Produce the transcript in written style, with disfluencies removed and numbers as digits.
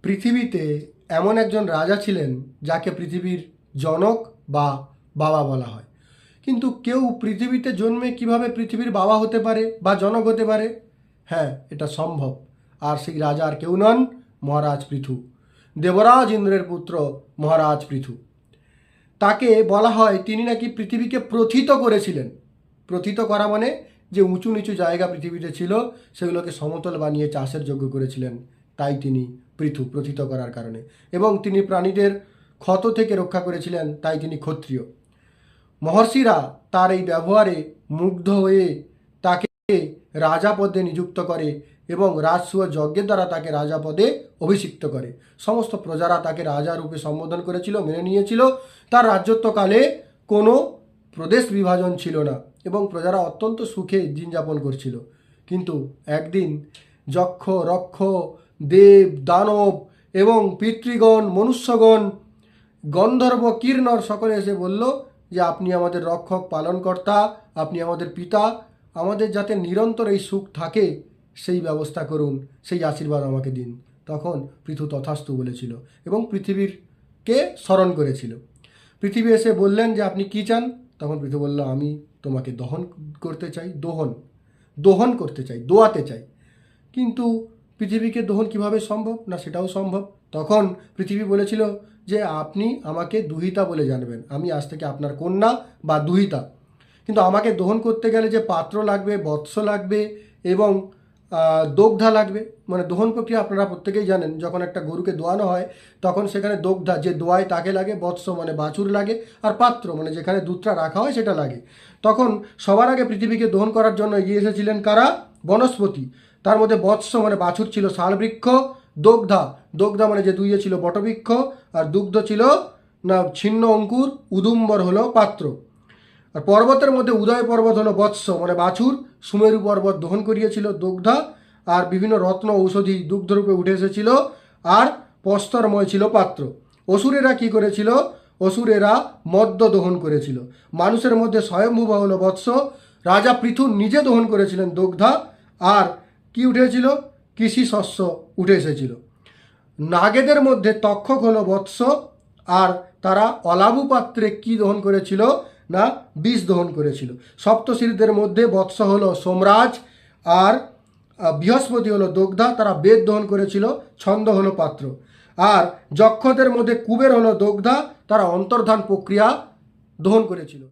পৃথিবীতে এমন একজন রাজা ছিলেন যাকে পৃথিবীর জনক বা বাবা বলা হয়। কিন্তু কেউ পৃথিবীতে জন্মে কিভাবে পৃথিবীর বাবা হতে পারে বা জনক হতে পারে? হ্যাঁ, এটা সম্ভব। আর সেই রাজা আর কেউ নন, মহারাজ পৃথু। দেবরাজ ইন্দ্রের পুত্র মহারাজ পৃথু। তাকে বলা হয় তিনি নাকি পৃথিবীকে প্রথিত করেছিলেন। প্রথিত করা মানে যে উঁচু নিচু জায়গা পৃথিবীতে ছিল সেগুলোকে সমতল বানিয়ে চাষের যোগ্য করেছিলেন। তাই তিনি পৃথু, প্রথিত করার কারণে। এবং তিনি প্রাণীদের ক্ষত থেকে রক্ষা করেছিলেন, তাই তিনি ক্ষত্রিয়। মহর্ষিরা তার এই ব্যবহারে মুগ্ধ হয়ে তাকে রাজা পদে নিযুক্ত করে এবং রাজসূয় যজ্ঞের দ্বারা তাকে রাজা পদে অভিষিক্ত করে। সমস্ত প্রজারা তাকে রাজা রূপে সম্বোধন করেছিল, মেনে নিয়েছিল। তার রাজত্বকালে কোনো প্রদেশ বিভাজন ছিল না এবং প্রজারা অত্যন্ত সুখে দিন যাপন করছিল। কিন্তু একদিন যক্ষ, রক্ষ, দেব, দানব এবং পিতৃগণ, মনুষ্যগণ, গন্ধর্ব, কিন্নর সকলে এসে বলল যে আপনি আমাদের রক্ষক, পালনকর্তা, আপনি আমাদের পিতা, আমাদের যাতে নিরন্তর এই সুখ থাকে সেই ব্যবস্থা করুন, সেই আশীর্বাদ আমাকে দিন। তখন পৃথু তথাস্তু বলেছিল এবং পৃথিবীরকে স্মরণ করেছিল। পৃথিবী এসে বললেন যে আপনি কি চান? তখন পৃথু বলল আমি তোমাকে দহন করতে চাই, দোহন করতে চাই, দোয়াতে চাই। কিন্তু পৃথিবীকে দহন কিভাবে সম্ভব? না সেটাও সম্ভব। তখন পৃথিবী বলেছিল যে আপনি আমাকে দুহিতা বলে জানবেন, আমি আজ থেকে আপনার কন্যা বা দুহিতা। কিন্তু আমাকে দহন করতে গেলে যে পাত্র লাগবে, বৎস লাগবে এবং দগ্ধা লাগবে। মানে দহন প্রক্রিয়া আপনারা প্রত্যেকেই জানেন, যখন একটা গরুকে দোয়ানো হয় তখন সেখানে দগ্ধা যে দোয়ায় তাকে লাগে, বৎস মানে বাছুর লাগে, আর পাত্র মানে যেখানে দুধটা রাখা হয় সেটা লাগে। তখন সবার আগে পৃথিবীকে দহন করার জন্য এগিয়ে এসেছিলেন কারা? বনস্পতি। তার মধ্যে বৎস মানে বাছুর ছিল শালবৃক্ষ, দগ্ধা মানে যে দুইয়ে ছিল বটবৃক্ষ, আর দুগ্ধ ছিল না ছিন্ন অঙ্কুর, উদুম্বর হলো পাত্র। আর পর্বতের মধ্যে উদয় পর্বত হলো বৎস মানে বাছুর, সুমেরু পর্বত দহন করিয়েছিল দগ্ধা, আর বিভিন্ন রত্ন ঔষধি দুগ্ধরূপে উঠে এসেছিল, আর প্রস্তরময় ছিল পাত্র। অসুরেরা কি করেছিল? অসুরেরা মদ্য দহন করেছিল। মানুষের মধ্যে স্বয়ম্ভুবা হলো বৎস, রাজা পৃথু নিজে দহন করেছিলেন দগ্ধা, আর কি উঠেছিল? কৃষি শস্য উঠে এসেছিল। নাগেদের মধ্যে তক্ষক হলো বৎস, আর তারা অলাবু পাত্রে কি দহন করেছিল? না বিষ দহন করেছিল। সপ্তশিরদের মধ্যে বৎস হলো সোমরাজ, আর বৃহস্পতি হলো দগ্ধা, তারা বেদ দহন করেছিল, ছন্দ হলো পাত্র। আর যক্ষদের মধ্যে কুবের হলো দগ্ধা, তারা অন্তর্ধান প্রক্রিয়া দহন করেছিল।